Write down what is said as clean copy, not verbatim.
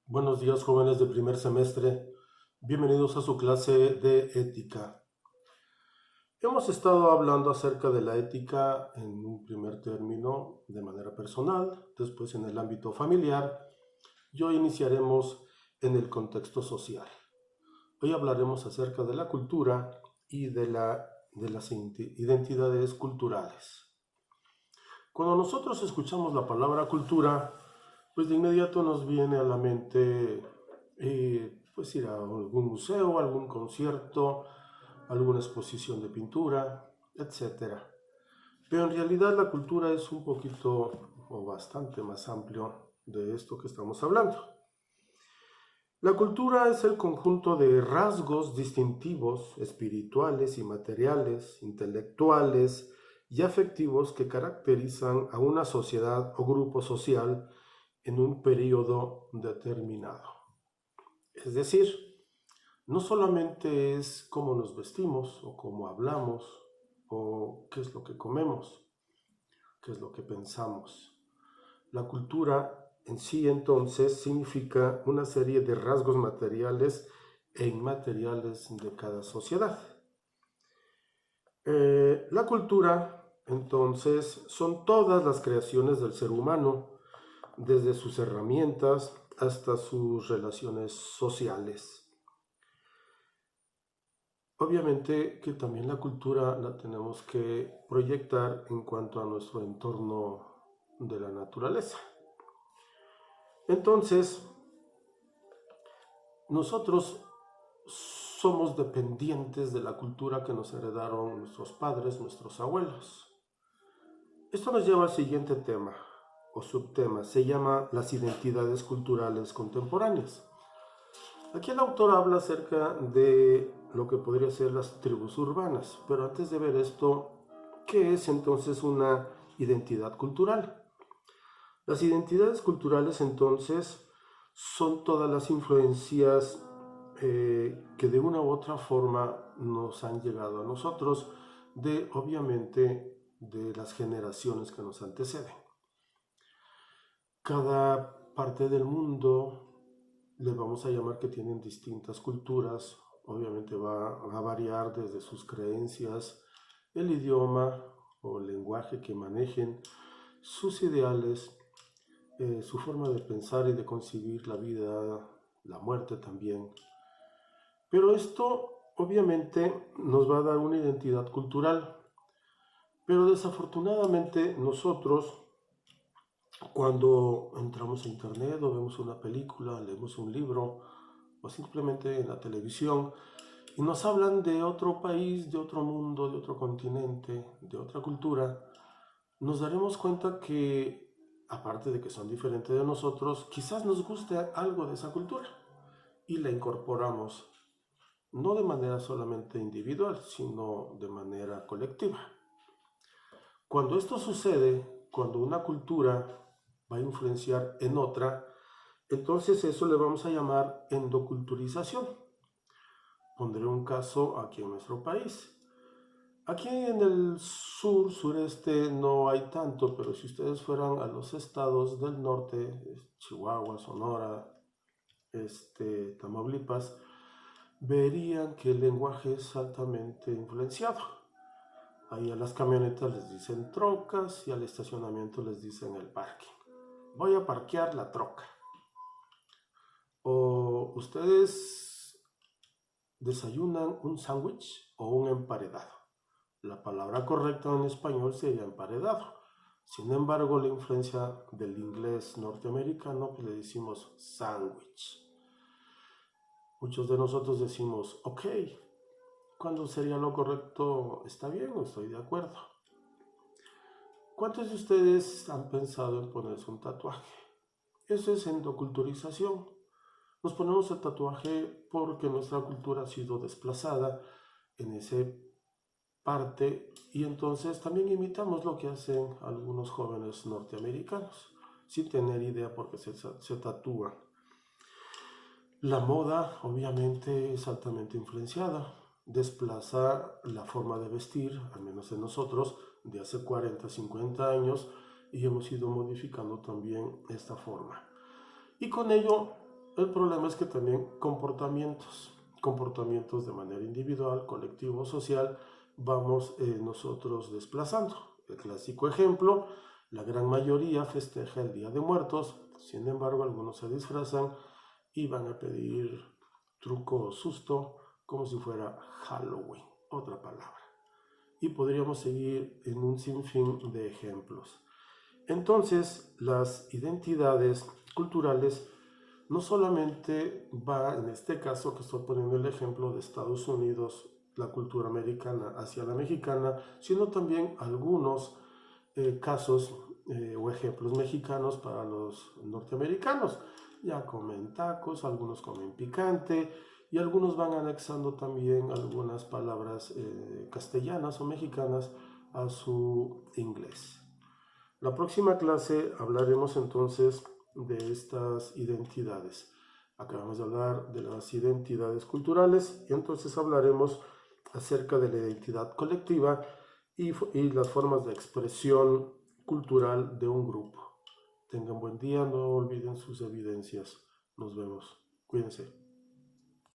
Buenos días, jóvenes de primer semestre. Bienvenidos a su clase de ética. Hemos estado hablando acerca de la ética en un primer término de manera personal, después en el ámbito familiar y hoy iniciaremos en el contexto social. Hoy hablaremos acerca de la cultura y de las identidades culturales. Cuando nosotros escuchamos la palabra cultura, pues de inmediato nos viene a la mente pues ir a algún museo, algún concierto, alguna exposición de pintura, etcétera. Pero en realidad la cultura es un poquito o bastante más amplio de esto que estamos hablando. La cultura es el conjunto de rasgos distintivos, espirituales y materiales, intelectuales y afectivos que caracterizan a una sociedad o grupo social en un periodo determinado. Es decir, no solamente es cómo nos vestimos o cómo hablamos o qué es lo que comemos, qué es lo que pensamos. La cultura en sí entonces significa una serie de rasgos materiales e inmateriales de cada sociedad. La cultura entonces son todas las creaciones del ser humano, desde sus herramientas hasta sus relaciones sociales. Obviamente que también la cultura la tenemos que proyectar en cuanto a nuestro entorno de la naturaleza. Entonces, nosotros somos dependientes de la cultura que nos heredaron nuestros padres, nuestros abuelos. Esto nos lleva al siguiente tema o subtema, se llama las identidades culturales contemporáneas. Aquí el autor habla acerca de lo que podría ser las tribus urbanas, pero antes de ver esto, ¿qué es entonces una identidad cultural? Las identidades culturales entonces son todas las influencias que de una u otra forma nos han llegado a nosotros, obviamente de las generaciones que nos anteceden. Cada parte del mundo le vamos a llamar que tienen distintas culturas, obviamente va a variar desde sus creencias, el idioma o el lenguaje que manejen, sus ideales, su forma de pensar y de concebir la vida, la muerte también. Pero esto obviamente nos va a dar una identidad cultural, pero desafortunadamente nosotros cuando entramos a internet o vemos una película, leemos un libro o simplemente en la televisión y nos hablan de otro país, de otro mundo, de otro continente, de otra cultura, nos daremos cuenta que aparte de que son diferentes de nosotros, quizás nos guste algo de esa cultura y la incorporamos, no de manera solamente individual, sino de manera colectiva. Cuando esto sucede, cuando una cultura va a influenciar en otra, entonces eso le vamos a llamar endoculturización. Pondré un caso aquí en nuestro país. Aquí en el sureste no hay tanto, pero si ustedes fueran a los estados del norte, Chihuahua, Sonora, Tamaulipas, verían que el lenguaje es altamente influenciado. Ahí a las camionetas les dicen trocas y al estacionamiento les dicen el parking. Voy a parquear la troca. O ustedes desayunan un sándwich o un emparedado. La palabra correcta en español sería emparedado. Sin embargo, la influencia del inglés norteamericano, pues le decimos sándwich. Muchos de nosotros decimos, ok, ¿cuándo sería lo correcto? Está bien, estoy de acuerdo. ¿Cuántos de ustedes han pensado en ponerse un tatuaje? Eso es endoculturización. Nos ponemos el tatuaje porque nuestra cultura ha sido desplazada en esa parte y entonces también imitamos lo que hacen algunos jóvenes norteamericanos sin tener idea por qué se tatúan. La moda obviamente es altamente influenciada, desplaza la forma de vestir, al menos en nosotros, de hace 40, 50 años y hemos ido modificando también esta forma. Y con ello El problema es que también comportamientos de manera individual, colectivo, social, vamos nosotros desplazando. El clásico ejemplo, la gran mayoría festeja el Día de Muertos, sin embargo algunos se disfrazan y van a pedir truco o susto como si fuera Halloween, otra palabra. Y podríamos seguir en un sinfín de ejemplos. Entonces, las identidades culturales no solamente va, en este caso que estoy poniendo el ejemplo de Estados Unidos, la cultura americana hacia la mexicana, sino también algunos casos o ejemplos mexicanos para los norteamericanos. Ya comen tacos, algunos comen picante y algunos van anexando también algunas palabras castellanas o mexicanas a su inglés. La próxima clase hablaremos entonces de estas identidades. Acabamos de hablar de las identidades culturales y entonces hablaremos acerca de la identidad colectiva y las formas de expresión cultural de un grupo. Tengan buen día, no olviden sus evidencias. Nos vemos. Cuídense.